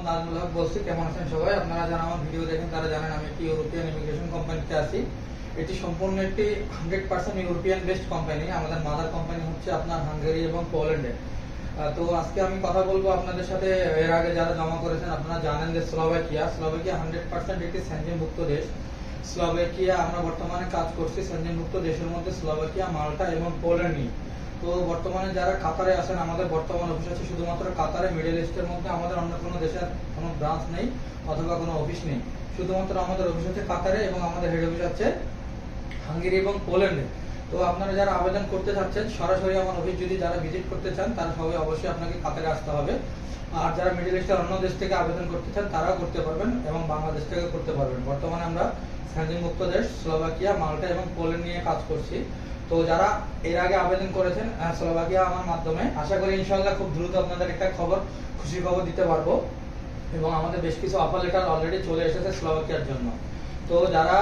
মোহাম্মদ নাজমুল হক বলছি। কেমন আছেন সবাই? আপনারা যারা আমার ভিডিও দেখেন তারা জানেন আমি একটি ইউরোপিয়ান ইমিগ্রেশন কোম্পানিতে আছি। এটি সম্পূর্ণ একটি 100% ইউরোপিয়ান বেসড কোম্পানি। আমাদের মাদার কোম্পানি হচ্ছে আপনার হাঙ্গেরি এবং পোল্যান্ডে। তো আজকে আমি কথা বলবো আপনাদের সাথে। এর আগে যারা জমা করেছেন আপনারা জানেন যে স্লোভাকিয়া 100% একটি সেনজেনভুক্ত দেশ। স্লোভাকিয়া আমরা বর্তমানে কাজ করছি সেনজেনভুক্ত দেশের মধ্যে স্লোভাকিয়া, মাল্টা এবং পোল্যান্ড নিয়ে। তো বর্তমানে যারা কাতারে আছেন, আমাদের বর্তমান অফিস আছে শুধুমাত্র কাতারে, মিডল ইস্টের মধ্যে। আমাদের অন্য কোনো দেশের কোনো ব্রাঞ্চ নেই অথবা কোনো অফিস নেই, শুধুমাত্র আমাদের অফিস হচ্ছে কাতারে এবং আমাদের হেড অফিস আছে হাঙ্গেরি এবং পোল্যান্ডে। তো আপনারা যারা আবেদন করতে চাচ্ছেন সরাসরি আমার অফিস যদি যারা ভিজিট করতে চান তারা সবাই অবশ্যই আপনাকে কাতারে আসতে হবে। আর যারা মিডল ইস্টের অন্য দেশ থেকে আবেদন করতে চান তারাও করতে পারবেন এবং বাংলাদেশ থেকে করতে পারবেন। বর্তমানে আমরা সেনজেনভুক্ত দেশ স্লোভাকিয়া, মাল্টা এবং পোল্যান্ড নিয়ে কাজ করছি। তো যারা এর আগে আবেদন করেছেন স্লোভাকিয়া আমার মাধ্যমে, আশা করি ইনশাআল্লাহ খুব দ্রুত আপনাদের একটা খুশি খবর দিতে পারবো। এবং আমাদের বেশ কিছু অফার লেটার অলরেডি চলে এসেছে স্লোভাকিয়ার জন্য। তো যারা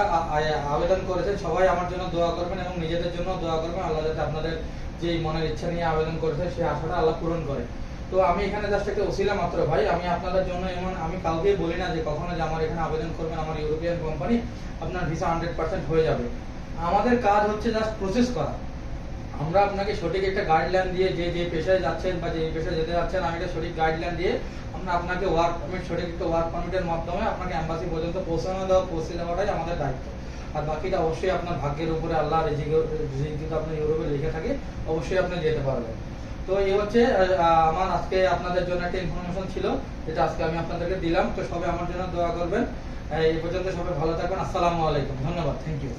আবেদন করেছেন সবাই আমার জন্য দোয়া করবেন এবং নিজেদের জন্য দোয়া করবেন। আল্লাহ যাতে আপনাদের যে মনের ইচ্ছা নিয়ে আবেদন করেছেন সেই আশাটা আল্লাহ পূরণ করে। তো আমি এখানে জাস্ট একটা ওসিলা মাত্র ভাই। আমি আপনাদের জন্য এমন আমি কাউকে বলি না যে কখনো যে আমার এখানে আবেদন করবেন আমার ইউরোপিয়ান কোম্পানি আপনার ভিসা 100% হয়ে যাবে। আমাদের কাজ হচ্ছে জাস্ট প্রসেস করা। আমরা আপনাকে সঠিক একটা গাইডলাইন দিয়ে যে পেশায় যাচ্ছেন বা যে পেশায় যেতে যাচ্ছেন আমি একটা সঠিক গাইডলাইন দিয়ে আমরা আপনাকে ওয়ার্ক পারমিট, সঠিক একটা ওয়ার্ক পারমিটের মাধ্যমে আপনাকে এম্বাসি পর্যন্ত পৌঁছে দেওয়াটাই আমাদের দায়িত্ব। আর বাকিটা অবশ্যই আপনার ভাগ্যের উপরে, আল্লাহ রিজিক যদি আপনার ইউরোপে লিখে থাকে অবশ্যই আপনি যেতে পারবেন। তো এই হচ্ছে আমার আজকে আপনাদের জন্য একটা ইনফরমেশন ছিল যেটা আজকে আমি আপনাদেরকে দিলাম। তো সবাই আমার জন্য দোয়া করবেন। এই পর্যন্ত সবাই ভালো থাকবেন। আসসালামু আলাইকুম, ধন্যবাদ, থ্যাংক ইউ।